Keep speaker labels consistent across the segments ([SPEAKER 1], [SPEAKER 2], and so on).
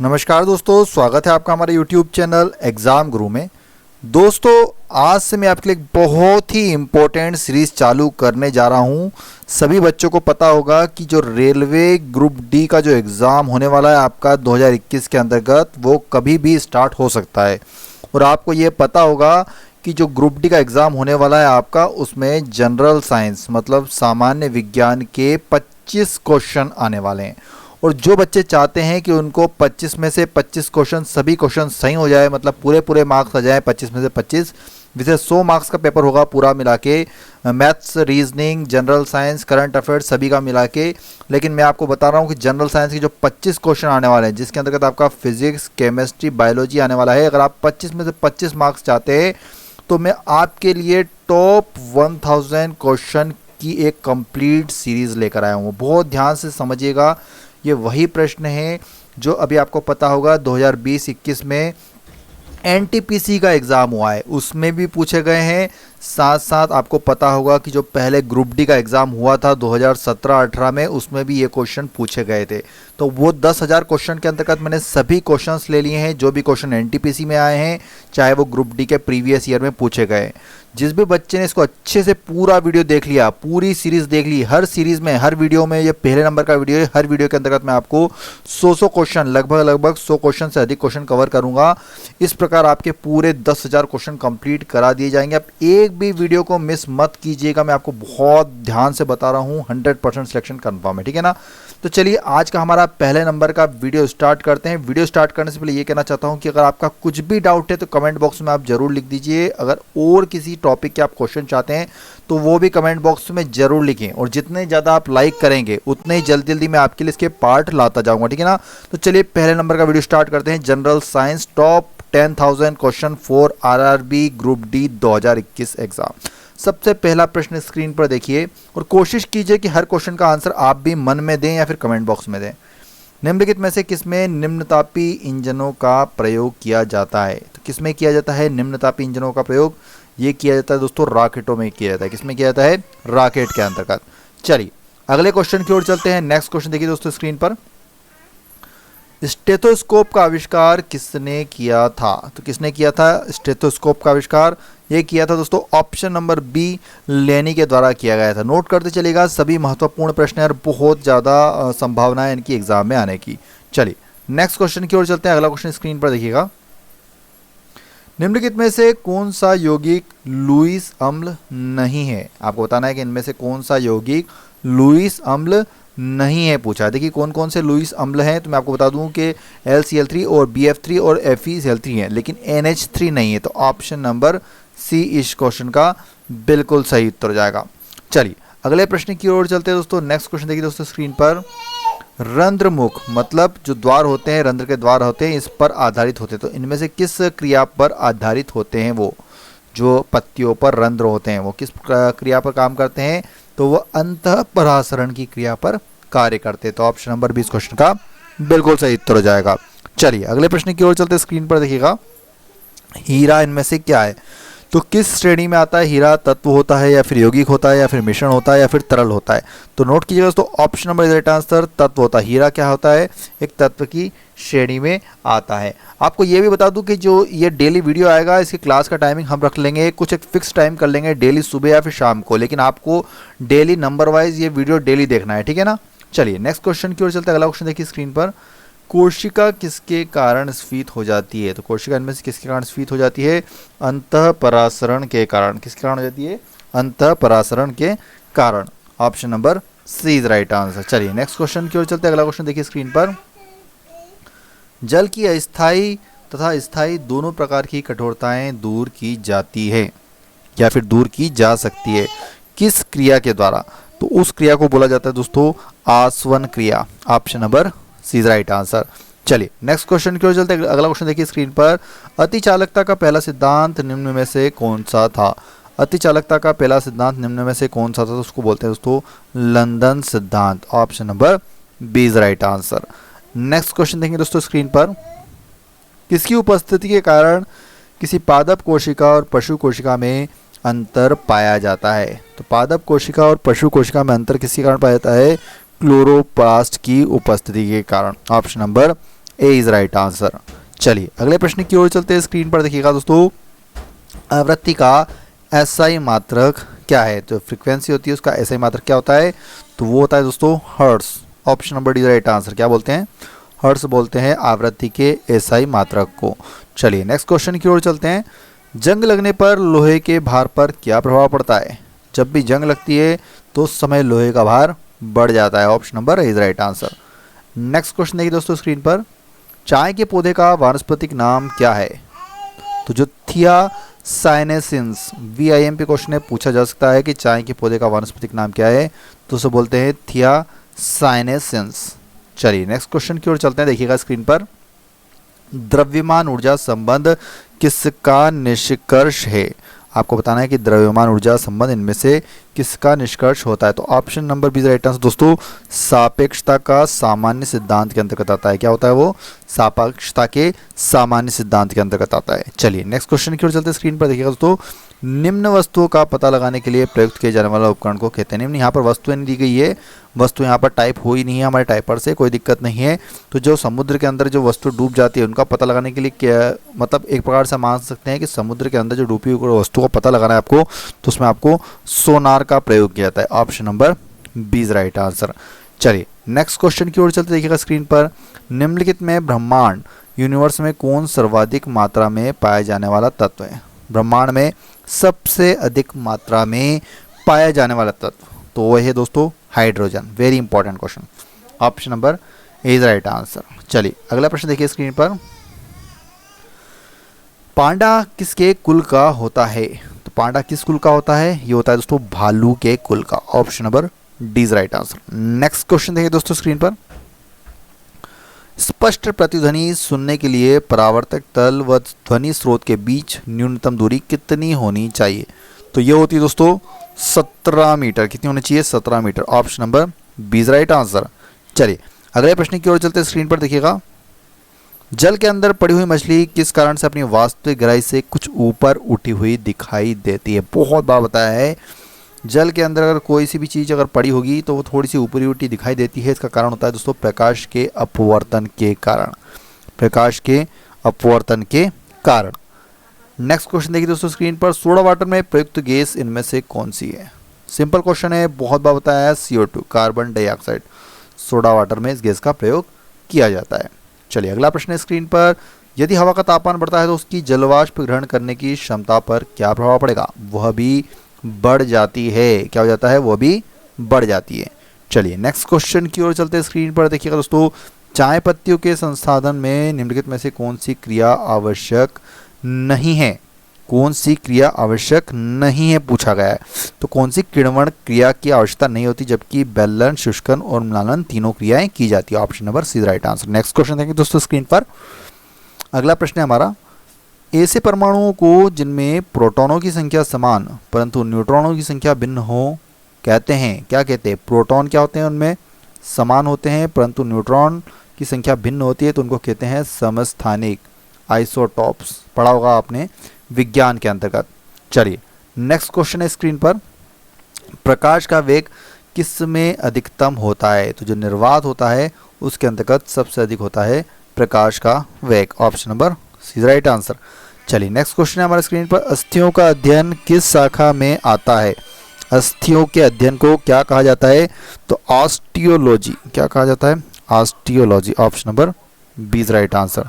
[SPEAKER 1] नमस्कार दोस्तों, स्वागत है आपका हमारे YouTube चैनल एग्ज़ाम गुरु में। दोस्तों, आज से मैं आपके लिए एक बहुत ही इम्पोर्टेंट सीरीज़ चालू करने जा रहा हूं। सभी बच्चों को पता होगा कि जो रेलवे ग्रुप डी का जो एग्ज़ाम होने वाला है आपका 2021 के अंतर्गत, वो कभी भी स्टार्ट हो सकता है। और आपको ये पता होगा कि जो ग्रुप डी का एग्ज़ाम होने वाला है आपका, उसमें जनरल साइंस मतलब सामान्य विज्ञान के 25 क्वेश्चन आने वाले हैं। और जो बच्चे चाहते हैं कि उनको 25 में से 25 क्वेश्चन सभी क्वेश्चन सही हो जाए, मतलब पूरे मार्क्स आ जाए 25 में से 25, जिसे 100 मार्क्स का पेपर होगा पूरा मिला के, maths, reasoning, general science, current affairs सभी का मिला के। लेकिन मैं आपको बता रहा हूँ कि जनरल साइंस के जो 25 क्वेश्चन आने वाले हैं, जिसके अंतर्गत आपका फिजिक्स, केमिस्ट्री, बायोलॉजी आने वाला है, अगर आप 25 में से 25 मार्क्स चाहते हैं तो मैं आपके लिए टॉप 1000 क्वेश्चन की एक कंप्लीट सीरीज़ लेकर आया हूँ। बहुत ध्यान से समझिएगा, ये वही प्रश्न है जो अभी आपको पता होगा 2020-21 में एनटीपीसी का एग्ज़ाम हुआ है, उसमें भी पूछे गए हैं। साथ साथ आपको पता होगा कि जो पहले ग्रुप डी का एग्ज़ाम हुआ था 2017-18 में, उसमें भी ये क्वेश्चन पूछे गए थे। तो वो 10,000 क्वेश्चन के अंतर्गत मैंने सभी क्वेश्चंस ले लिए हैं जो भी क्वेश्चन एनटीपीसी में आए हैं, चाहे वो ग्रुप डी के प्रीवियस ईयर में पूछे गए। जिस भी बच्चे ने इसको अच्छे से पूरा वीडियो देख लिया, पूरी सीरीज़ देख ली, हर सीरीज़ में, हर वीडियो में, ये पहले नंबर का वीडियो है, हर वीडियो के अंतर्गत मैं आपको 100 क्वेश्चन, लगभग 100 क्वेश्चन से अधिक क्वेश्चन कवर करूंगा। इस प्रकार आपके पूरे 10,000 क्वेश्चन कंप्लीट करा दिए जाएंगे। आप एक भी वीडियो को मिस मत कीजिएगा, मैं आपको बहुत ध्यान से बता रहा हूँ। 100% सिलेक्शन कन्फर्म है, ठीक है ना। तो चलिए आज का हमारा पहले नंबर का वीडियो स्टार्ट करते हैं। वीडियो स्टार्ट करने से पहले ये कहना चाहता हूँ कि अगर आपका कुछ भी डाउट है तो कमेंट बॉक्स में आप जरूर लिख दीजिए। अगर और किसी टॉपिक के आप क्वेश्चन चाहते हैं तो वो भी कमेंट बॉक्स में जरूर लिखें, और जितने ज़्यादा आप लाइक करेंगे उतने ही जल्दी मैं आपके लिए इसके पार्ट लाता जाऊँगा, ठीक है ना। तो चलिए पहले नंबर का वीडियो स्टार्ट करते हैं। General science top 10,000 question for RRB group D 2021 exam. सबसे पहला प्रश्न स्क्रीन पर देखिए और कोशिश कीजिए कि हर क्वेश्चन का आंसर आप भी मन में दें या फिर कमेंट बॉक्स में दें। निम्नलिखित में से किसमें निम्नतापी इंजनों का प्रयोग किया जाता है? तो किसमें किया जाता है निम्नतापी इंजनों का प्रयोग? ये किया जाता है दोस्तों रॉकेटों में किया जाता है। किसमें किया जाता है? रॉकेट के अंतर्गत। चलिए अगले क्वेश्चन की ओर चलते हैं। नेक्स्ट क्वेश्चन देखिए दोस्तों स्क्रीन पर। स्टेथोस्कोप का आविष्कार किसने किया था? तो किसने किया था स्टेथोस्कोप का आविष्कार? ये किया था दोस्तों ऑप्शन नंबर बी, लेनी के द्वारा किया गया था। नोट करते चलिएगा, सभी महत्वपूर्ण प्रश्न और बहुत ज़्यादा संभावना है इनकी एग्जाम में आने की। चलिए नेक्स्ट क्वेश्चन की ओर चलते हैं। अगला क्वेश्चन स्क्रीन पर देखिएगा। निम्नलिखित में से कौन सा यौगिक लुईस अम्ल नहीं है? आपको बताना है कि इनमें से कौन सा यौगिक लुईस अम्ल नहीं है पूछा है। देखिए कौन कौन से लुईस अम्ल हैं, तो मैं आपको बता दूं कि LCl3 और BF3 और FeCl3 हैं, लेकिन NH3 नहीं है। तो ऑप्शन नंबर सी इस क्वेश्चन का बिल्कुल सही उत्तर हो जाएगा। चलिए अगले प्रश्न की ओर चलते हैं दोस्तों। नेक्स्ट क्वेश्चन देखिए दोस्तों स्क्रीन पर। रंध्रमुख मतलब जो द्वार होते हैं, रंध्र के द्वार होते हैं, इस पर आधारित होते हैं। तो इनमें से किस क्रिया पर आधारित होते हैं? वो जो पत्तियों पर रंध्र होते हैं वो किस क्रिया पर काम करते हैं? तो वो अंतःपरासरण की क्रिया पर कार्य करते हैं। तो ऑप्शन नंबर 20 क्वेश्चन का बिल्कुल सही उत्तर हो जाएगा। चलिए अगले प्रश्न की ओर चलते हैं। स्क्रीन पर देखिएगा, हीरा इनमें से क्या है? तो किस श्रेणी में आता है? हीरा तत्व होता है या फिर यौगिक होता है या फिर मिश्रण होता है या फिर तरल होता है? तो नोट कीजिएगा दोस्तों, ऑप्शन नंबर राइट आंसर तत्व होता है। हीरा क्या होता है? एक तत्व की श्रेणी में आता है। आपको ये भी बता दूं कि जो ये डेली वीडियो आएगा, इसकी क्लास का टाइमिंग हम रख लेंगे, कुछ एक फिक्स टाइम कर लेंगे, डेली सुबह या फिर शाम को, लेकिन आपको डेली नंबर वाइज ये वीडियो डेली देखना है, ठीक है ना। चलिए नेक्स्ट क्वेश्चन की ओर चलते हैं। अगला क्वेश्चन देखिए स्क्रीन पर। कोशिका किसके कारण स्फीत हो जाती है? तो कोशिका इनमें से किसके कारण स्फीत हो जाती है? अंतःपरासरण के कारण। किसके कारण हो जाती है? अंतःपरासरण के कारण। Option number C is right answer. चलिए नेक्स्ट क्वेश्चन की ओर चलते हैं। अगला क्वेश्चन देखिए स्क्रीन पर। जल की अस्थायी तथा स्थायी दोनों प्रकार की कठोरताएं दूर की जाती है या फिर दूर की जा सकती है, किस क्रिया के द्वारा? तो उस क्रिया को बोला जाता है दोस्तों आसवन क्रिया। Option number C is right answer. चलिए नेक्स्ट क्वेश्चन की ओर चलते हैं। अगला क्वेश्चन देखिए स्क्रीन पर। अति चालकता का पहला सिद्धांत निम्न में से कौन सा था? अति चालकता का पहला सिद्धांत निम्न में से कौन सा था? तो उसको बोलते हैं दोस्तों लंदन सिद्धांत। Option number B is right answer. Next question देखेंगे दोस्तों स्क्रीन पर। किसकी उपस्थिति के कारण किसी पादप कोशिका और पशु कोशिका में अंतर पाया जाता है? तो पादप कोशिका और पशु कोशिका में अंतर किसके कारण पाया जाता है? क्लोरोप्लास्ट की उपस्थिति के कारण। Option number A is right answer. चलिए अगले प्रश्न की ओर चलते हैं। स्क्रीन पर देखिएगा दोस्तों, आवृत्ति का एसआई मात्रक क्या है? तो फ्रीक्वेंसी होती है उसका एसआई मात्रक क्या होता है? तो वो होता है दोस्तों hertz. Option number D right answer. क्या बोलते हैं? हर्ट्स बोलते हैं आवृत्ति के एसआई मात्रक को। चलिए नेक्स्ट क्वेश्चन की ओर चलते हैं। जंग लगने पर लोहे के भार पर क्या प्रभाव पड़ता है? जब भी जंग लगती है तो उस समय लोहे का भार बढ़ जाता है। Option number is right answer. Next question देखिए दोस्तों स्क्रीन पर, चाय के पौधे का वानस्पतिक नाम क्या है? तो जो थिया साइनेसिंस VIMP क्वेश्चन है, पूछा जा सकता है कि चाय के पौधे का वानस्पतिक नाम क्या है? तो उसे बोलते हैं थिया साइनेसिंस। चलिए नेक्स्ट क्वेश्चन की ओर चलते हैं। देखिएगा स्क्रीन पर, द्रव्यमान ऊर्जा संबंध किसका निष्कर्ष है? आपको बताना है कि द्रव्यमान ऊर्जा संबंध इनमें से किसका निष्कर्ष होता है? तो option number B right answer दोस्तों, सापेक्षता का सामान्य सिद्धांत के अंतर्गत आता है। क्या होता है वो? सापेक्षता के सामान्य सिद्धांत के अंतर्गत आता है। चलिए नेक्स्ट क्वेश्चन की ओर चलते हैं। स्क्रीन पर देखिएगा दोस्तों, निम्न वस्तुओं का पता लगाने के लिए प्रयुक्त किए जाने वाला उपकरण को कहते हैं। निम्न यहाँ पर वस्तुएं नहीं दी गई है, वस्तु यहाँ पर टाइप हो ही नहीं है हमारे टाइपर से, कोई दिक्कत नहीं है। तो जो समुद्र के अंदर जो वस्तु डूब जाती है उनका पता लगाने के लिए क्या, मतलब एक प्रकार से मान सकते हैं कि समुद्र के अंदर जो डूबी हुई वस्तु का पता लगाना है आपको, तो उसमें आपको सोनार का प्रयोग किया जाता है। Option number B is right answer. चलिए नेक्स्ट क्वेश्चन की ओर चलते देखिएगा स्क्रीन पर, निम्नलिखित में ब्रह्मांड यूनिवर्स में कौन सर्वाधिक मात्रा में पाया जाने वाला तत्व है? ब्रह्मांड में सबसे अधिक मात्रा में पाया जाने वाला तत्व तो वह है दोस्तों hydrogen. Very important question. Option number A is right answer. चलिए अगला प्रश्न देखिए स्क्रीन पर, पांडा किसके कुल का होता है? तो पांडा किस कुल का होता है? ये होता है दोस्तों भालू के कुल का। Option number D is right answer. Next question देखिए दोस्तों स्क्रीन पर, स्पष्ट प्रतिध्वनि सुनने के लिए परावर्तक तल व ध्वनि स्रोत के बीच न्यूनतम दूरी कितनी होनी चाहिए? तो ये होती है दोस्तों 17 मीटर। कितनी होनी चाहिए? 17 metre. Option number B is right answer. चलिए अगले प्रश्न की ओर चलते हैं। स्क्रीन पर देखिएगा, जल के अंदर पड़ी हुई मछली किस कारण से अपनी वास्तविक गहराई से कुछ ऊपर उठी हुई दिखाई देती है? बहुत बार बताया है, जल के अंदर अगर कोई सी भी चीज़ अगर पड़ी होगी तो वो थोड़ी सी ऊपरी उठी दिखाई देती है। इसका कारण होता है दोस्तों प्रकाश के अपवर्तन के कारण। प्रकाश के अपवर्तन के कारण। नेक्स्ट क्वेश्चन देखिए दोस्तों स्क्रीन पर, सोडा वाटर में प्रयुक्त गैस इनमें से कौन सी है? सिंपल क्वेश्चन है, बहुत बार बताया है, CO2 carbon dioxide. Soda water में इस गैस का प्रयोग किया जाता है। चलिए अगला प्रश्न है स्क्रीन पर, यदि हवा का तापमान बढ़ता है तो उसकी जलवाष्प ग्रहण करने की क्षमता पर क्या प्रभाव पड़ेगा? वह भी बढ़ जाती है। क्या हो जाता है? वो भी बढ़ जाती है। चलिए नेक्स्ट क्वेश्चन की ओर चलते हैं। स्क्रीन पर देखिएगा दोस्तों, चाय पत्तियों के संसाधन में निम्नलिखित में से कौन सी क्रिया आवश्यक नहीं है? कौन सी क्रिया आवश्यक नहीं है पूछा गया है। तो कौन सी किण्वन क्रिया की आवश्यकता नहीं होती, जबकि बेलन, शुष्कन और म्लालन तीनों क्रियाएं की जाती है। Option number C right answer. Next question देखेंगे दोस्तों स्क्रीन पर, अगला प्रश्न है हमारा, ऐसे परमाणुओं को जिनमें प्रोटॉनों की संख्या समान परंतु न्यूट्रॉनों की संख्या भिन्न हो कहते हैं, क्या कहते हैं? प्रोटॉन क्या होते हैं? उनमें समान होते हैं परंतु न्यूट्रॉन की संख्या भिन्न होती है, तो उनको कहते हैं समस्थानिक आइसोटॉप्स। पढ़ा होगा आपने विज्ञान के अंतर्गत। चलिए नेक्स्ट क्वेश्चन है स्क्रीन पर, प्रकाश का वेग किस में अधिकतम होता है? तो जो निर्वात होता है उसके अंतर्गत सबसे अधिक होता है प्रकाश का वेग। Option number C right answer. चलिए नेक्स्ट क्वेश्चन है हमारे स्क्रीन पर, अस्थियों का अध्ययन किस शाखा में आता है? अस्थियों के अध्ययन को क्या कहा जाता है? तो ऑस्टियोलॉजी। क्या कहा जाता है? Osteology. Option number B is right answer.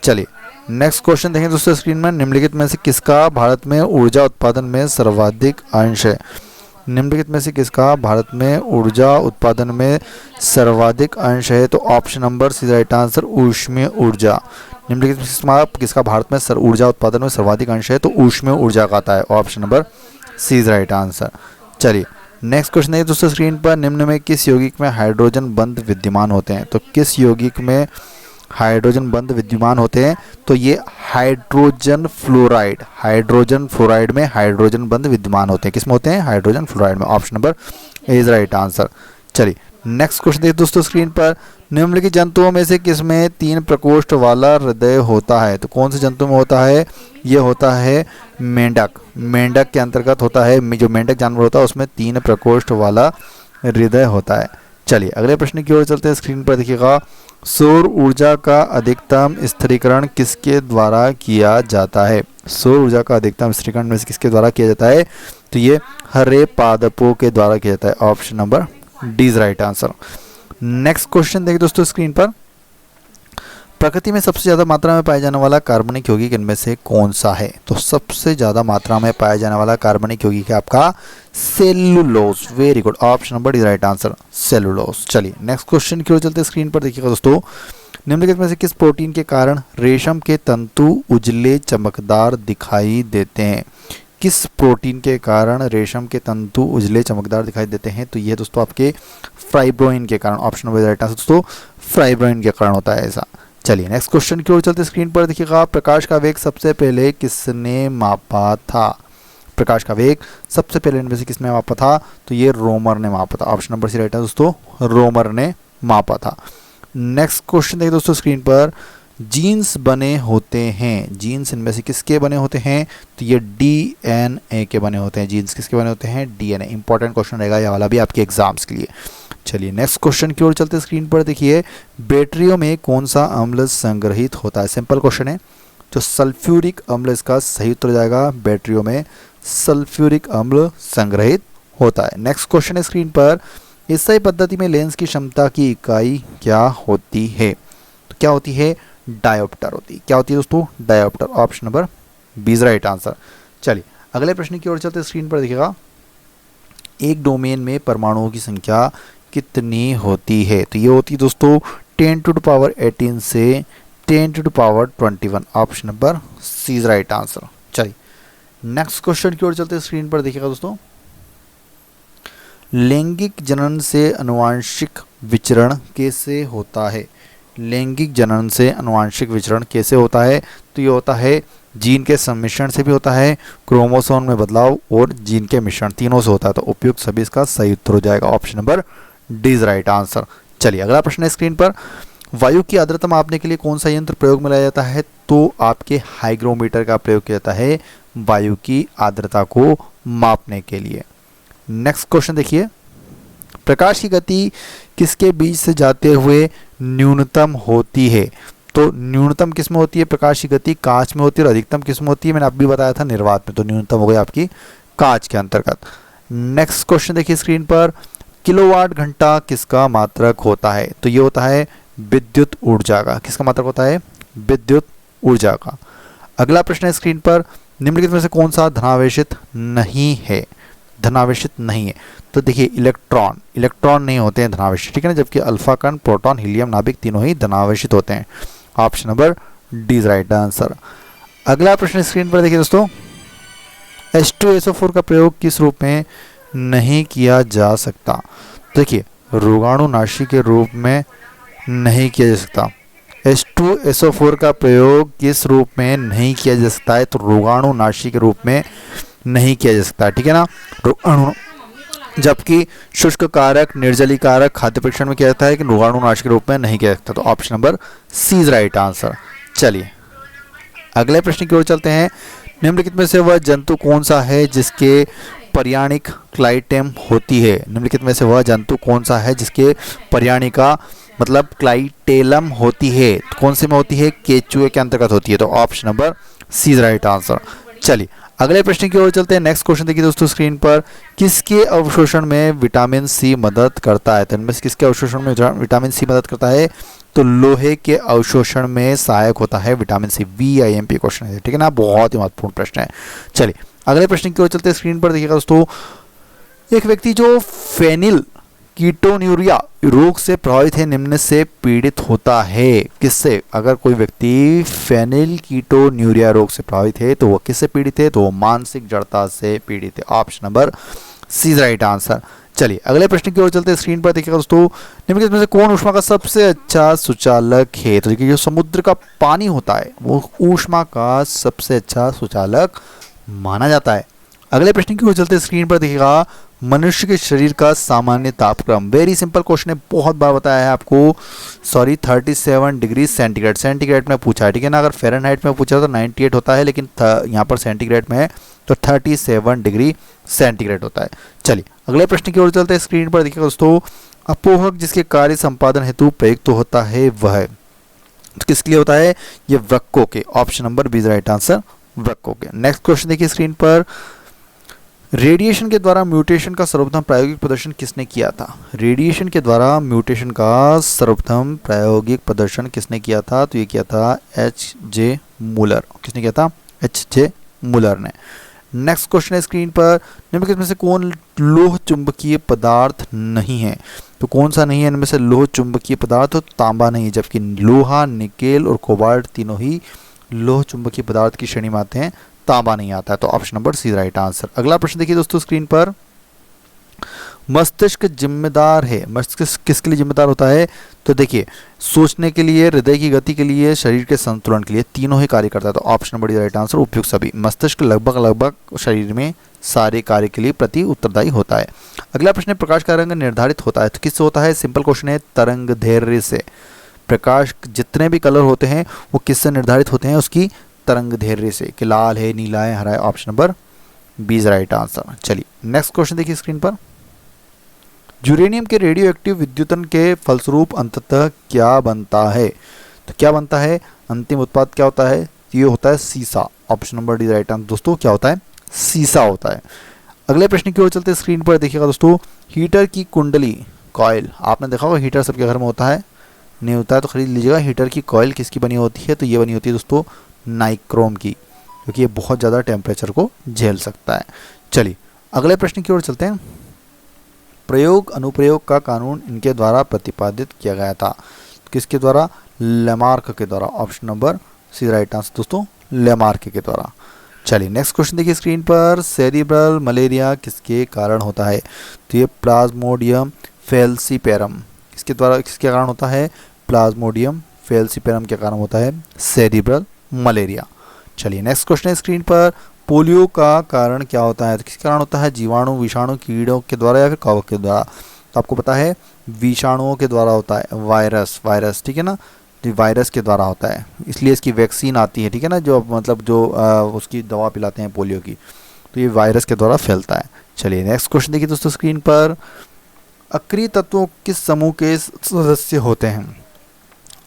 [SPEAKER 1] चलिए नेक्स्ट क्वेश्चन देखें दोस्तों स्क्रीन में, निम्नलिखित में से किसका भारत में ऊर्जा उत्पादन में सर्वाधिक अंश है? निम्नलिखित में से किसका भारत में ऊर्जा उत्पादन में सर्वाधिक अंश है? तो option number C right answer, ऊष्मीय ऊर्जा। निम्नलिखित में किसका भारत में ऊर्जा उत्पादन में सर्वाधिक अंश है? तो ऊष्मीय ऊर्जा का आता है। Option number C is right answer. चलिए नेक्स्ट क्वेश्चन है दोस्तों स्क्रीन पर, निम्न में किस यौगिक में हाइड्रोजन बंध विद्यमान होते हैं? तो किस यौगिक में हाइड्रोजन बंध विद्यमान होते हैं? तो ये हाइड्रोजन फ्लोराइड। हाइड्रोजन फ्लोराइड में हाइड्रोजन बंध विद्यमान होते हैं। किसमें होते हैं? हाइड्रोजन फ्लोराइड में। Option number A is right answer. चलिए नेक्स्ट क्वेश्चन देखिए दोस्तों स्क्रीन पर, निम्नलिखित जंतुओं में से किसमें 3 प्रकोष्ठ वाला हृदय होता है? तो कौन से जंतु में होता है? ये होता है मेंढक। मेंढक के अंतर्गत होता है, जो मेंढक जानवर होता है उसमें 3 प्रकोष्ठ वाला हृदय होता है। चलिए अगले प्रश्न की ओर चलते हैं। स्क्रीन पर देखिएगा, सौर ऊर्जा का अधिकतम स्थिरीकरण किसके द्वारा किया जाता है? सौर ऊर्जा का अधिकतम स्थिरीकरण में से किसके द्वारा किया जाता है? तो ये हरे पादपों के द्वारा किया जाता है। Option number D is right answer. Next question देखिए दोस्तों स्क्रीन पर, प्रकृति में सबसे ज़्यादा मात्रा में पाया जाने वाला कार्बनिक यौगिक इनमें से कौन सा है? तो सबसे ज़्यादा मात्रा में पाया जाने वाला कार्बनिक यौगिक है आपका cellulose. Very good, option number is right answer, cellulose. चलिए नेक्स्ट क्वेश्चन की ओर चलते हैं। स्क्रीन पर देखिएगा दोस्तों, निम्नलिखित में से किस प्रोटीन के कारण रेशम के तंतु उजले चमकदार दिखाई देते हैं? किस प्रोटीन के कारण रेशम के तंतु उजले चमकदार दिखाई देते हैं? तो ये दोस्तों आपके फाइब्रोइन के कारण। ऑप्शन नंबर राइट आंसर दोस्तों, फाइब्रोइन के कारण होता है ऐसा। चलिए नेक्स्ट क्वेश्चन की ओर चलते। स्क्रीन पर देखिएगा, प्रकाश का वेग सबसे पहले किसने मापा था? प्रकाश का वेग सबसे पहले इनमें से किसने मापा था? तो ये रोमर ने मापा था। ऑप्शन नंबर सी राइट है दोस्तों, रोमर ने मापा था। नेक्स्ट क्वेश्चन देखिए दोस्तों स्क्रीन पर, जीन्स बने होते हैं, जीन्स इनमें से किसके बने होते हैं? तो ये डीएनए के बने होते हैं। जीन्स किसके बने होते हैं? डीएनए। इंपॉर्टेंट क्वेश्चन रहेगा ये वाला भी आपके एग्जाम्स के लिए। चलिए नेक्स्ट क्वेश्चन की ओर चलते हैं। स्क्रीन पर देखिए, बैटरियों में कौन सा अम्ल संग्रहित होता है? सिंपल क्वेश्चन है, जो सल्फ्यूरिक अम्ल इसका सही उत्तर जाएगा। बैटरियों में सल्फ्यूरिक अम्ल संग्रहित होता है। नेक्स्ट क्वेश्चन है स्क्रीन पर, एसआई पद्धति में लेंस की क्षमता की इकाई क्या होती है? तो क्या होती है? डायोप्टर होती है। क्या होती है दोस्तों? Dioptre. Option number B is right answer. चलिए अगले प्रश्न की ओर चलते हैं। स्क्रीन पर देखिएगा, एक डोमेन में परमाणुओं की संख्या कितनी होती है? तो ये होती है दोस्तों 10 टू द पावर 18 से 10 to the power 21। Option number C is right answer. चलिए नेक्स्ट क्वेश्चन की ओर चलते हैं। स्क्रीन पर देखिएगा दोस्तों, लैंगिक जनन से अनुवांशिक विचरण कैसे होता है? लैंगिक जनन से अनुवांशिक विचरण कैसे होता है? तो ये होता है जीन के सम्मिश्रण से भी होता है, क्रोमोसोम में बदलाव और जीन के मिश्रण, तीनों से होता है। तो उपयुक्त सभी इसका सही उत्तर हो जाएगा। Option number D is right answer. चलिए अगला प्रश्न है स्क्रीन पर, वायु की आर्द्रता मापने के लिए कौन सा यंत्र प्रयोग में लाया जाता है? तो आपके हाइग्रोमीटर का प्रयोग किया जाता है वायु की आर्द्रता को मापने के लिए। नेक्स्ट क्वेश्चन देखिए, प्रकाश की गति किसके बीच से जाते हुए न्यूनतम होती है? तो न्यूनतम किस में होती है प्रकाश की गति? कांच में होती है। और अधिकतम किस में होती है? मैंने अभी बताया था निर्वात में। तो न्यूनतम हो गई आपकी कांच के अंतर्गत। नेक्स्ट क्वेश्चन देखिए स्क्रीन पर, किलोवाट घंटा किसका मात्रक होता है? तो ये होता है विद्युत ऊर्जा का। किसका मात्रक होता है? विद्युत ऊर्जा का। अगला प्रश्न है स्क्रीन पर, निम्नलिखित में से कौन सा धनावेशित नहीं है? धनावेशित नहीं है तो देखिए इलेक्ट्रॉन, इलेक्ट्रॉन नहीं होते हैं धनावेशित, ठीक है ना, जबकि अल्फा कण, प्रोटॉन, हीलियम, नाभिक तीनों ही धनावेशित होते हैं। Option number D is right answer. अगला प्रश्न स्क्रीन पर देखिए दोस्तों, H2SO4 का प्रयोग किस रूप में नहीं किया जा सकता? देखिए रोगाणुनाशी के रूप में नहीं किया जा सकता। H2SO4 का प्रयोग किस रूप में नहीं किया जा सकता है? तो रोगाणुनाशी के रूप में नहीं किया जा सकता, ठीक है ना। रोगाणु, जबकि शुष्क कारक, निर्जलीकारक, खाद्य परीक्षण में किया जाता है कि रोगाणुनाशी के रूप में नहीं किया जा सकता। तो option number C is right answer. चलिए अगले प्रश्न की ओर चलते हैं। निम्नलिखित में से वह जंतु कौन सा है जिसके पर्याणिक क्लाइटेम होती है? निम्नलिखित में से वह जंतु कौन सा है जिसके पर्याणिका मतलब क्लाइटेलम होती है? तो कौन से में होती है? केचुए के अंतर्गत होती है। तो option number C is right answer. चलिए अगले प्रश्न की ओर चलते हैं। नेक्स्ट क्वेश्चन देखिए दोस्तों स्क्रीन पर, किसके अवशोषण में विटामिन सी मदद करता है? तो इनमें से किसके अवशोषण में विटामिन सी मदद करता है? तो लोहे के अवशोषण में सहायक होता है विटामिन सी। VIMP क्वेश्चन है, ठीक है ना, बहुत ही महत्वपूर्ण प्रश्न है। चलिए अगले प्रश्न की ओर चलते हैं। स्क्रीन पर देखिएगा दोस्तों, एक व्यक्ति जो फेनिल कीटोन्यूरिया रोग से प्रभावित है निम्न से पीड़ित होता है। किससे? अगर कोई व्यक्ति फेनिल कीटोन्यूरिया रोग से प्रभावित है तो वो किससे पीड़ित है? तो वो मानसिक जड़ता से पीड़ित है। Option number C is right answer. चलिए अगले प्रश्न की ओर चलते हैं। स्क्रीन पर देखिएगा दोस्तों, निम्नलिखित में से कौन ऊष्मा का सबसे अच्छा सुचालक है? तो देखिए जो समुद्र का पानी होता है वो ऊष्मा का सबसे अच्छा सुचालक माना जाता है। अगले प्रश्न की ओर चलते हैं। स्क्रीन पर देखिएगा, मनुष्य के शरीर का सामान्य तापक्रम। वेरी सिंपल क्वेश्चन है, बहुत बार बताया है आपको। 37 डिग्री सेंटीग्रेड, सेंटीग्रेड में पूछा है, ठीक है ना। अगर फ़ारेनहाइट में पूछा तो 98 होता है, लेकिन यहाँ पर सेंटीग्रेड में है तो 37 डिग्री सेंटीग्रेड होता है। चलिए अगले प्रश्न की ओर चलते हैं। स्क्रीन पर देखिए दोस्तों, अपोहक जिसके कार्य संपादन हेतु प्रयुक्त होता है वह, तो किसके लिए होता है, ये वृक्कों के। Option number B right answer, वृक्कों के। नेक्स्ट क्वेश्चन देखिए स्क्रीन पर, रेडिएशन के द्वारा म्यूटेशन का सर्वप्रथम प्रायोगिक प्रदर्शन किसने किया था? रेडिएशन के द्वारा म्यूटेशन का सर्वप्रथम प्रायोगिक प्रदर्शन किसने किया था? तो ये किया था एच.जे. मूलर। किसने किया था? एच.जे. मूलर ने। नेक्स्ट क्वेश्चन है स्क्रीन पर, निम्न किसमें से कौन लोह चुंबकीय पदार्थ नहीं है? तो कौन सा नहीं है इनमें से लोह चुंबकीय पदार्थ? तो तांबा नहीं है, जबकि लोहा, निकेल और कोबाल्ट तीनों ही लोह चुंबकीय पदार्थ की श्रेणी में आते हैं, तांबा नहीं आता है। तो option number C right answer. अगला प्रश्न देखिए दोस्तों स्क्रीन पर, मस्तिष्क जिम्मेदार है, मस्तिष्क किसके लिए जिम्मेदार होता है? तो देखिए सोचने के लिए, हृदय की गति के लिए, शरीर के संतुलन के लिए, तीनों ही कार्य करता है। तो option number D right answer, उपयुक्त सभी। मस्तिष्क लगभग शरीर में सारे कार्य के लिए प्रति उत्तरदायी होता है। अगला प्रश्न है, प्रकाश का रंग निर्धारित होता है, तो किससे होता है? सिंपल क्वेश्चन है, तरंग दैर्ध्य से। प्रकाश जितने भी कलर होते हैं वो किससे निर्धारित होते हैं? उसकी तरंग दैर्ध्य से, कि लाल है, नीला है, हरा है। Option number B is right answer. चलिए नेक्स्ट क्वेश्चन देखिए स्क्रीन पर, यूरेनियम के रेडियो एक्टिव विद्युतन के फलस्वरूप अंततः क्या बनता है? तो क्या बनता है? अंतिम उत्पाद क्या होता है? ये होता है सीसा। Option number D right answer दोस्तों, क्या होता है? सीसा होता है। अगले प्रश्न की ओर चलते हैं स्क्रीन पर, देखिएगा दोस्तों, हीटर की कुंडली, कॉइल, आपने देखा होगा हीटर सबके घर में होता है, नहीं होता है तो खरीद लीजिएगा। हीटर की कॉइल किसकी बनी होती है? तो ये बनी होती है दोस्तों नाइक्रोम की, क्योंकि ये बहुत ज़्यादा टेम्परेचर को झेल सकता है। चलिए अगले प्रश्न की ओर चलते हैं, प्रयोग अनुप्रयोग का कानून इनके द्वारा प्रतिपादित किया गया था, किसके द्वारा? लेमार्क के द्वारा। Option number C right answer दोस्तों, लेमार्क के द्वारा। चलिए नेक्स्ट क्वेश्चन देखिए स्क्रीन पर, सेरिब्रल मलेरिया किसके कारण होता है? तो ये प्लाज्मोडियम फैल्सीपेरम, किसके द्वारा, किसके कारण होता है? प्लाज्मोडियम फैल्सीपेरम के कारण होता है सेरिब्रल मलेरिया। चलिए नेक्स्ट क्वेश्चन है स्क्रीन पर, पोलियो का कारण क्या होता है? तो किसके कारण होता है? जीवाणु, विषाणु, कीड़ों के द्वारा या फिर कवक के द्वारा? तो आपको पता है विषाणुओं के द्वारा होता है, वायरस, ठीक है ना, वायरस के द्वारा होता है, इसलिए इसकी वैक्सीन आती है, ठीक है ना, जो मतलब जो उसकी दवा पिलाते हैं पोलियो की, तो ये वायरस के द्वारा फैलता है। चलिए नेक्स्ट क्वेश्चन देखिए दोस्तों स्क्रीन पर, अक्रिय तत्वों किस समूह के सदस्य होते हैं?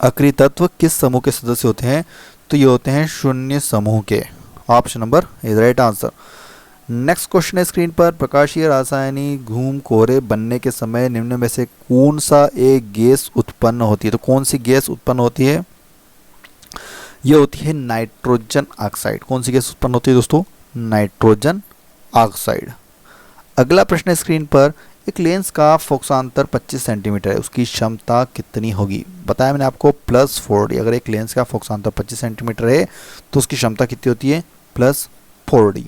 [SPEAKER 1] अक्रिय तत्व किस समूह के सदस्य होते हैं? तो ये होते हैं शून्य समूह के। Option number is right answer. Next question है स्क्रीन पर, प्रकाशीय रासायनिक घूम कोहरे बनने के समय निम्न में से कौन सा एक गैस उत्पन्न होती है? तो कौन सी गैस उत्पन्न होती है? ये होती है नाइट्रोजन ऑक्साइड। कौन सी गैस उत्पन्न होती है दोस्तों? Nitrogen oxide. अगला प्रश्न है स्क्रीन पर, एक लेंस का फोकसांतर 25 सेंटीमीटर है, उसकी क्षमता कितनी होगी? बताया मैंने आपको +4D। अगर एक लेंस का फोकसांतर 25 सेंटीमीटर है तो उसकी क्षमता कितनी होती है? +4D।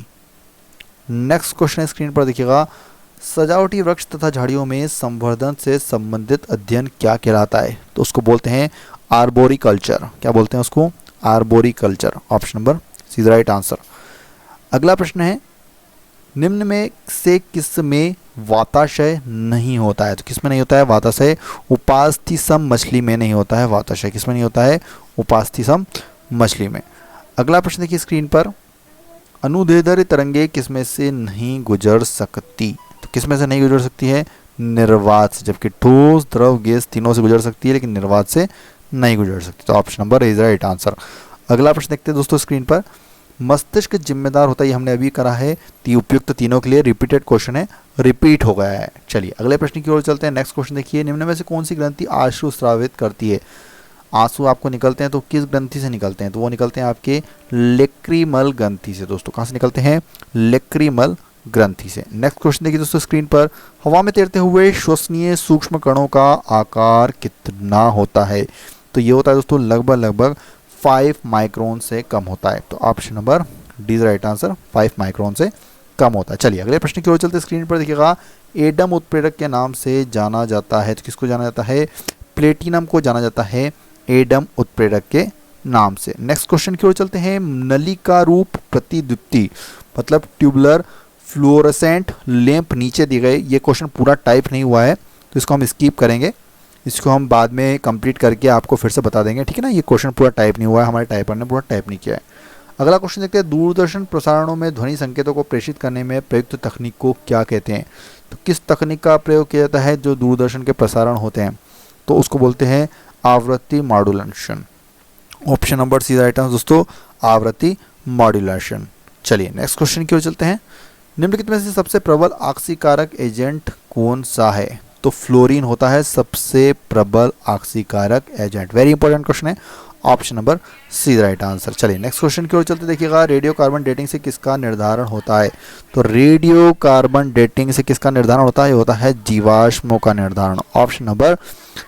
[SPEAKER 1] नेक्स्ट क्वेश्चन है स्क्रीन पर देखिएगा, सजावटी वृक्ष तथा झाड़ियों में संवर्धन से संबंधित अध्ययन क्या कहलाता है? तो उसको बोलते हैं आर्बोरिकल्चर। क्या बोलते हैं उसको? Arboriculture. Option number C is right answer. अगला प्रश्न है, निम्न में से किस में वाताशय नहीं होता है? तो किस में नहीं होता है वाताशय? उपास्थि-सम मछली में नहीं होता है वाताशय। किस में नहीं होता है? उपास्थि-सम मछली में। अगला प्रश्न देखिए स्क्रीन पर, अनुदैर्ध्य तरंगे किस में से नहीं गुजर सकती? तो किस में से नहीं गुजर सकती है? निर्वात से। जबकि ठोस, द्रव, गैस तीनों से गुजर सकती है, लेकिन निर्वात से नहीं गुजर सकती। तो option number is right answer. अगला प्रश्न देखते हैं दोस्तों स्क्रीन पर, मस्तिष्क जिम्मेदार होता है, ये हमने अभी करा है, तो उपयुक्त तीनों के लिए रिपीटेड क्वेश्चन है, रिपीट हो गया है। चलिए अगले प्रश्न की ओर चलते हैं। नेक्स्ट क्वेश्चन देखिए, निम्न में से कौन सी ग्रंथि आंसू स्रावित करती है? आंसू आपको निकलते हैं तो किस ग्रंथि से निकलते हैं? तो वो निकलते हैं आपके लेक्रीमल ग्रंथि से। दोस्तों कहाँ से निकलते हैं? लेक्रीमल ग्रंथि से। नेक्स्ट क्वेश्चन देखिए दोस्तों स्क्रीन पर, हवा में तैरते हुए श्वसनीय सूक्ष्म कणों का आकार कितना होता है? तो ये होता है दोस्तों लगभग 5 माइक्रोन से कम होता है। तो option number D right answer, 5 micron से कम होता है। चलिए अगले प्रश्न की ओर चलते, स्क्रीन पर देखिएगा, एडम उत्प्रेरक के नाम से जाना जाता है। तो किसको जाना जाता है? प्लेटिनम को जाना जाता है एडम उत्प्रेरक के नाम से। नेक्स्ट क्वेश्चन की ओर चलते हैं, नलिका रूप प्रतिदीप्ति मतलब ट्यूबुलर फ्लोरोसेंट लैंप नीचे दी गई। ये क्वेश्चन पूरा टाइप नहीं हुआ है तो इसको हम स्किप करेंगे, इसको हम बाद में कंप्लीट करके आपको फिर से बता देंगे, ठीक है ना। ये क्वेश्चन पूरा टाइप नहीं हुआ है, हमारे टाइपर ने पूरा टाइप नहीं किया है। अगला क्वेश्चन देखते हैं, दूरदर्शन प्रसारणों में ध्वनि संकेतों को प्रेषित करने में प्रयुक्त तकनीक को क्या कहते हैं? तो किस तकनीक का प्रयोग किया जाता है जो दूरदर्शन के प्रसारण होते हैं, तो उसको बोलते हैं आवृत्ति modulation. Option number C right answer दोस्तों, आवृत्ति मॉड्यूलेशन। चलिए नेक्स्ट क्वेश्चन की ओर चलते हैं। निम्नलिखित में से सबसे प्रबल ऑक्सीकारक एजेंट कौन सा है, तो फ्लोरीन होता है सबसे प्रबल ऑक्सीकारक एजेंट। वेरी इंपॉर्टेंट क्वेश्चन है, option number C right answer. चलिए नेक्स्ट क्वेश्चन की ओर चलते देखिएगा, रेडियो कार्बन डेटिंग से किसका निर्धारण होता है, तो रेडियो कार्बन डेटिंग से किसका निर्धारण होता है, होता है जीवाश्मों का निर्धारण। Option number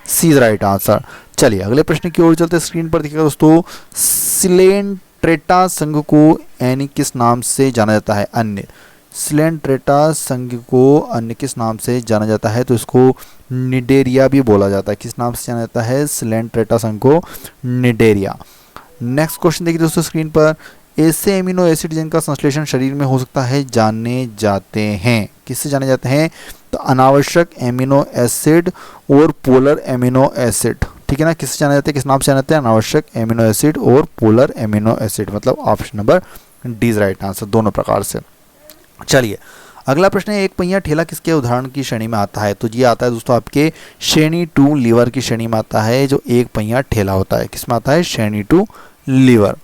[SPEAKER 1] C right answer. चलिए अगले प्रश्न की ओर चलते, स्क्रीन पर देखिएगा दोस्तों, सिलेंट्रेटा संघ को यानी किस नाम से जाना जाता है, अन्य। सिलेंट्रेटा संघ को अन्य किस नाम से जाना जाता है, तो इसको निडेरिया भी बोला जाता है। किस नाम से जाना जाता है सिलेंट्रेटा संघ को, निडेरिया। नेक्स्ट क्वेश्चन देखिए दोस्तों स्क्रीन पर, ऐसे एमिनो एसिड जिनका संश्लेषण शरीर में हो सकता है जाने जाते हैं, किससे जाने जाते हैं, तो अनावश्यक एमिनो एसिड और पोलर एमिनो एसिड, ठीक है ना। किससे जाने जाते हैं, किस नाम से जाने जाते हैं, अनावश्यक एमिनो एसिड और पोलर एमिनो एसिड, मतलब option number D is right answer, दोनों प्रकार से। चलिए अगला प्रश्न है, एक पहिया ठेला किसके उदाहरण की श्रेणी में आता है, तो ये आता है दोस्तों आपके श्रेणी 2 लीवर की श्रेणी में आता है, जो एक पहिया ठेला होता है, किसमें आता है, श्रेणी 2 लीवर।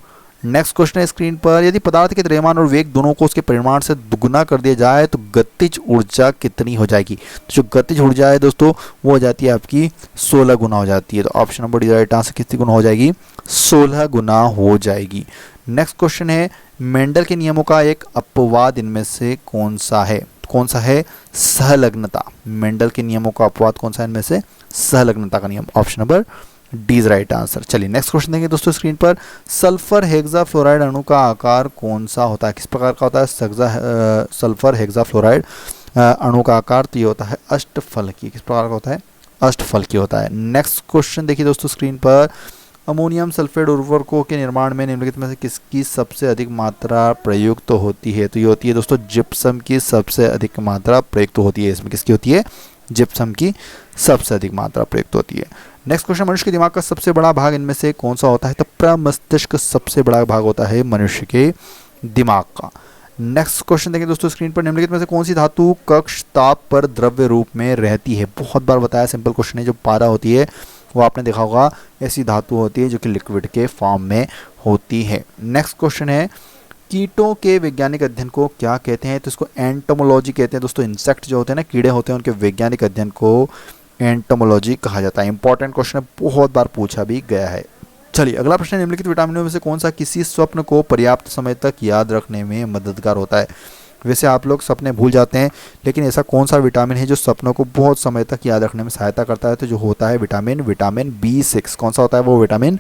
[SPEAKER 1] नेक्स्ट क्वेश्चन है स्क्रीन पर, यदि पदार्थ के द्रव्यमान और वेग दोनों को उसके परिमाण से दुगुना कर दिया जाए तो गतिज ऊर्जा कितनी हो जाएगी, तो जो गतिज ऊर्जा है दोस्तों वो हो जाती है आपकी 16 गुना हो जाती है, तो option number D right answer, कितनी गुना हो जाएगी, 16 गुना हो जाएगी। नेक्स्ट क्वेश्चन है, मेंडल के नियमों का एक अपवाद इनमें से कौन सा है, कौन सा है, सहलग्नता। मेंडल के नियमों का अपवाद कौन सा है इनमें से, सहलग्नता का नियम, option number D is right answer. चलिए नेक्स्ट क्वेश्चन देखेंगे दोस्तों स्क्रीन पर, सल्फर हेक्साफ्लोराइड अणु का आकार कौन सा होता है, किस प्रकार का होता है, सल्फर हेक्साफ्लोराइड अणु का आकार, तो ये होता है अष्टफलकी। किस प्रकार का होता है, अष्टफलकी होता है। नेक्स्ट क्वेश्चन देखिए दोस्तों स्क्रीन पर, अमोनियम सल्फेट उर्वरकों के निर्माण में निम्नलिखित में से किसकी सबसे अधिक मात्रा प्रयुक्त होती है, तो ये होती है दोस्तों जिप्सम की सबसे अधिक मात्रा प्रयुक्त होती है। इसमें किसकी होती है, जिप्सम की सबसे अधिक मात्रा प्रयुक्त होती है। नेक्स्ट क्वेश्चन, मनुष्य के दिमाग का सबसे बड़ा भाग इनमें से कौन सा होता है, तो प्रमस्तिष्क सबसे बड़ा भाग होता है मनुष्य के दिमाग का। नेक्स्ट क्वेश्चन देखिए दोस्तों स्क्रीन पर, निम्नलिखित में से कौन सी धातु कक्ष ताप पर द्रव्य रूप में रहती है, बहुत बार बताया, सिंपल क्वेश्चन है। जो पारा होती है वो आपने देखा होगा, ऐसी धातु होती है जो कि लिक्विड के फॉर्म में होती है। नेक्स्ट क्वेश्चन है, कीटों के वैज्ञानिक अध्ययन को क्या कहते हैं, तो इसको एंटोमोलॉजी कहते हैं दोस्तों। इंसेक्ट जो होते हैं ना, कीड़े होते हैं, उनके वैज्ञानिक अध्ययन को एंटोमोलॉजी कहा जाता है। इंपॉर्टेंट क्वेश्चन है, बहुत बार पूछा भी गया है। चलिए अगला प्रश्न, निम्नलिखित विटामिनों में से कौन सा किसी स्वप्न को पर्याप्त समय तक याद रखने में मददगार होता है। वैसे आप लोग सपने भूल जाते हैं, लेकिन ऐसा कौन सा विटामिन है जो सपनों को बहुत समय तक याद रखने में सहायता करता है, तो जो होता है विटामिन B6। कौन सा होता है, वो विटामिन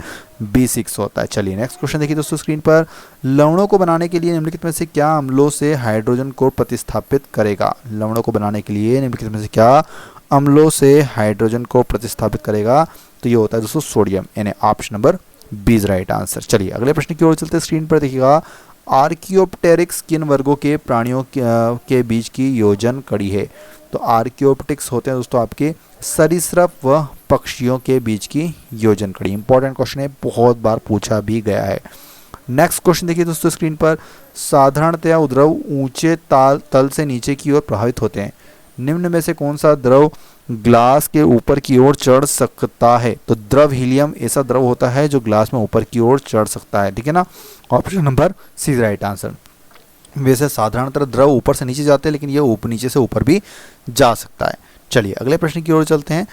[SPEAKER 1] B6 होता है। चलिए नेक्स्ट क्वेश्चन देखिए दोस्तों स्क्रीन पर, लवणों को बनाने के लिए निम्नलिखित में से क्या अम्लों से हाइड्रोजन को प्रतिस्थापित करेगा। लवणों को बनाने के लिए निम्नलिखित में से क्या अम्लों से हाइड्रोजन को प्रतिस्थापित करेगा, तो ये होता है दोस्तों सोडियम, यानी option number B is right answer. चलिए अगले प्रश्न की ओर चलते, स्क्रीन पर देखिएगा, आर्कियोप्टेरिक्स किन वर्गों के प्राणियों के बीच की योजन कड़ी है, तो आर्कियोप्टेरिक्स होते हैं दोस्तों आपके सरीसृप व पक्षियों के बीच की योजन कड़ी। इंपॉर्टेंट क्वेश्चन है, बहुत बार पूछा भी गया है। नेक्स्ट क्वेश्चन देखिए दोस्तों स्क्रीन पर, साधारणतया द्रव ऊंचे तल से नीचे की ओर प्रभावित होते हैं, निम्न में से कौन सा द्रव ग्लास के ऊपर की ओर चढ़ सकता है, तो द्रव हीलियम ऐसा द्रव होता है जो ग्लास में ऊपर की ओर चढ़ सकता है, ठीक है ना, option number C right answer. वैसे साधारणतः द्रव ऊपर से नीचे जाते हैं, लेकिन ये नीचे से ऊपर भी जा सकता है। चलिए अगले प्रश्न की ओर चलते हैं,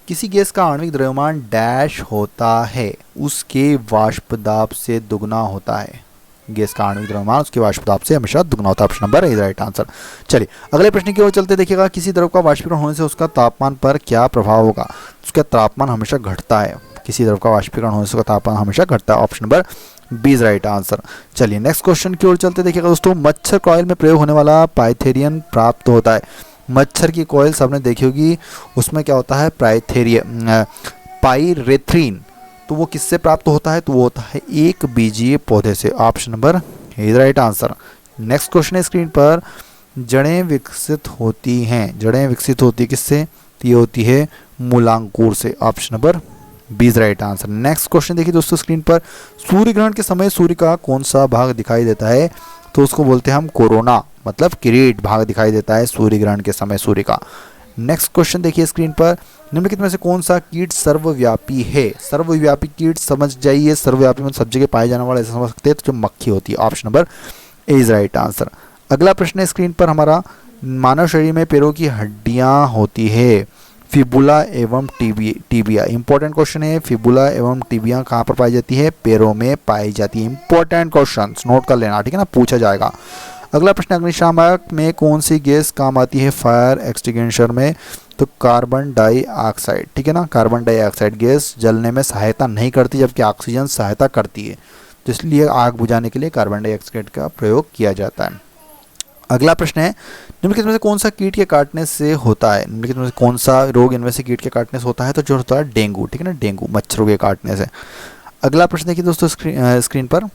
[SPEAKER 1] किसी गैस का आणविक द्रव्यमान डैश होता है, उसके वाष्प दाब से दुगना होता है। गैस का आणविक द्रव्यमान उसके वाष्प दाब से हमेशा दुगना होता है, option number A right answer. चलिए अगले प्रश्न की ओर चलते देखिएगा, किसी द्रव का वाष्पीकरण होने से उसका तापमान पर क्या प्रभाव होगा, उसका तापमान हमेशा घटता है। किसी द्रव का वाष्पीकरण होने से उसका तापमान हमेशा घटता है, option number B is right answer. चलिए नेक्स्ट क्वेश्चन की ओर चलते देखिएगा दोस्तों, मच्छर कॉइल में प्रयोग होने वाला पाइथेरियम प्राप्त होता है। मच्छर की कॉइल सबने देखी होगी, उसमें क्या होता है, पाइरेथ्रिन, तो वो किससे प्राप्त होता है, तो वो होता है एक बीजीय पौधे से, option number is right answer. Next question है स्क्रीन पर, जड़ें विकसित होती किससे, तो ये होती है मूलांकुर से, option number B is right answer. Next question देखिए दोस्तों स्क्रीन पर, सूर्य ग्रहण के समय सूर्य का कौन सा भाग दिखाई देता है, तो उसको बोलते हैं हम कोरोना, मतलब किरीट भाग दिखाई देता है सूर्य ग्रहण के समय सूर्य का। नेक्स्ट क्वेश्चन देखिए स्क्रीन पर, निम्नलिखित में से कौन सा कीट सर्वव्यापी है? सर्वव्यापी कीट समझ जाइए, सर्वव्यापी मतलब सब जगह पाए जाने वाला, ऐसा समझ सकते हैं, तो जो मक्खी होती है। Option number A is right answer. अगला प्रश्न है स्क्रीन पर हमारा, मानव शरीर में पैरों की हड्डियां होती है, फिबुला एवं टीबिया। इंपॉर्टेंट क्वेश्चन है, फिबुला एवं टीबिया कहाँ पर पाई जाती है? पैरों में पाई जाती है। इंपॉर्टेंट क्वेश्चन नोट कर लेना, ठीक है ना, पूछा जाएगा। अगला प्रश्न, अग्निशामक में कौन सी गैस काम आती है फायर एक्सटिंग्विशर में? तो कार्बन डाइऑक्साइड, ठीक है ना, कार्बन डाइऑक्साइड गैस जलने में सहायता नहीं करती, जबकि ऑक्सीजन सहायता करती है, तो इसलिए आग बुझाने के लिए कार्बन डाइऑक्साइड का प्रयोग किया जाता है। अगला प्रश्न है, निम्नलिखित में से कौन सा कीट के काटने से होता है? निम्नलिखित में से कौन सा रोग इनमें से कीट के काटने से होता है? तो जो होता है डेंगू, ठीक है ना, डेंगू मच्छरों के काटने से। अगला प्रश्न देखिए दोस्तों स्क्रीन पर,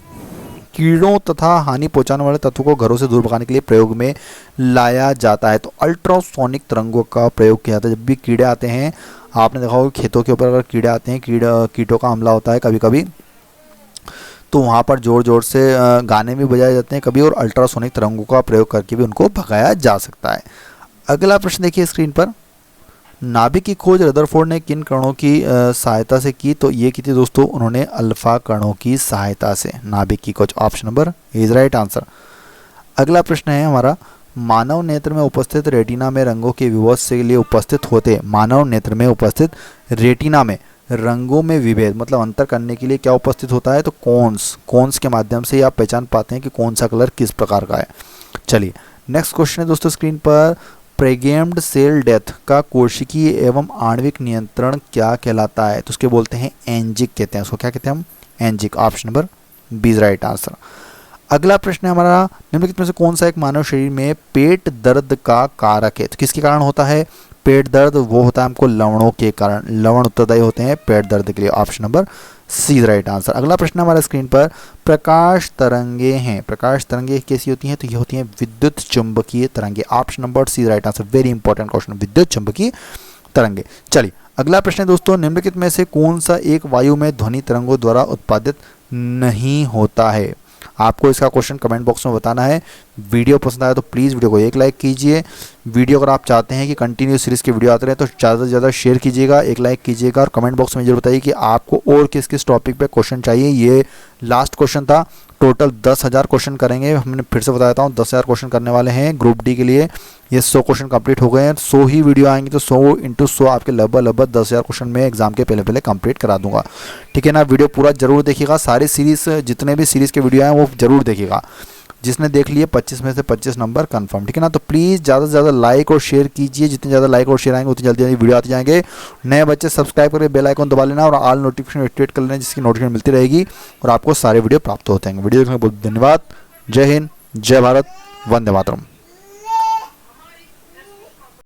[SPEAKER 1] कीड़ों तथा हानि पहुंचाने वाले तत्वों को घरों से दूर भगाने के लिए प्रयोग में लाया जाता है, तो अल्ट्रासोनिक तरंगों का प्रयोग किया जाता है। जब भी कीड़े आते हैं, आपने देखा होगा खेतों के ऊपर अगर कीड़े आते हैं, कीटों का हमला होता है कभी कभी, तो वहाँ पर ज़ोर ज़ोर से गाने भी बजाए जाते हैं कभी, और अल्ट्रासोनिक तरंगों का प्रयोग करके भी उनको भगाया जा सकता है। अगला प्रश्न देखिए स्क्रीन पर, नाभिक की खोज रदरफोर्ड ने किन कणों की सहायता से की? तो ये की थी दोस्तों उन्होंने अल्फा कणों की सहायता से नाभिक की खोज। Option number is right answer. अगला प्रश्न है हमारा, मानव नेत्र में उपस्थित रेटिना में रंगों के विभेद के लिए उपस्थित होते, मानव नेत्र में उपस्थित रेटिना में रंगों में विभेद मतलब अंतर करने के लिए क्या उपस्थित होता है? तो कोन्स के माध्यम से आप पहचान पाते हैं कि कौन सा कलर किस प्रकार का है। चलिए नेक्स्ट क्वेश्चन है दोस्तों स्क्रीन पर, प्रेगेम्ड सेल डेथ का कोशिकीय एवं आणविक नियंत्रण क्या कहलाता है? तो उसके बोलते हैं एंजिक कहते हैं, उसको क्या कहते हैं हम? एंजिक। Option number B is right answer. अगला प्रश्न है हमारा, निम्नलिखित में से कौन सा एक मानव शरीर में पेट दर्द का कारक है? तो किसके कारण होता है पेट दर्द? वो होता है हमको लवणों के कारण, लवण उत्तरदायी होते हैं पेट दर्द के लिए। Option number C is right answer. अगला प्रश्न हमारा स्क्रीन पर, प्रकाश तरंगे हैं, प्रकाश तरंगे कैसी होती हैं? तो ये होती हैं विद्युत चुंबकीय तरंगे। Option number C right answer, very important question, विद्युत चुंबकीय तरंगे। चलिए अगला प्रश्न है दोस्तों, निम्नलिखित में से कौन सा एक वायु में ध्वनि तरंगों द्वारा उत्पादित नहीं होता है? आपको इसका क्वेश्चन कमेंट बॉक्स में बताना है। वीडियो पसंद आया तो प्लीज़ वीडियो को एक लाइक कीजिए। वीडियो अगर आप चाहते हैं कि कंटिन्यू सीरीज़ के वीडियो आते रहे तो ज़्यादा से ज़्यादा शेयर कीजिएगा, एक लाइक कीजिएगा, और कमेंट बॉक्स में जरूर बताइए कि आपको और किस किस टॉपिक पे क्वेश्चन चाहिए। ये लास्ट क्वेश्चन था, टोटल 10,000 क्वेश्चन करेंगे। हमने फिर से बताता हूँ 10,000 क्वेश्चन करने वाले हैं ग्रुप डी के लिए। ये 100 क्वेश्चन कंप्लीट हो गए हैं, 100 ही वीडियो आएंगे, तो 100 × 100 आपके लगभग 10,000 क्वेश्चन में एग्जाम के पहले कंप्लीट करा दूंगा, ठीक है ना। वीडियो पूरा जरूर देखिएगा, सारी सीरीज़ जितने भी सीरीज़ के वीडियो हैं वो जरूर देखिएगा। जिसने देख लिए 25 में से 25 नंबर कंफर्म, ठीक है ना। तो प्लीज़ ज़्यादा से ज़्यादा लाइक और शेयर कीजिए, जितने ज़्यादा लाइक और शेयर आएंगे उतनी जल्दी जल्दी वीडियो आते जाएंगे। नए बच्चे सब्सक्राइब करके बेल आइकन दबा लेना और ऑल नोटिफिकेशन एक्टिवेट कर लेना, जिसकी नोटिफिकेशन मिलती रहेगी और आपको सारे वीडियो प्राप्त होते हैं। वीडियो देखने के लिए बहुत धन्यवाद। जय हिंद, जय भारत, वंदे मातरम।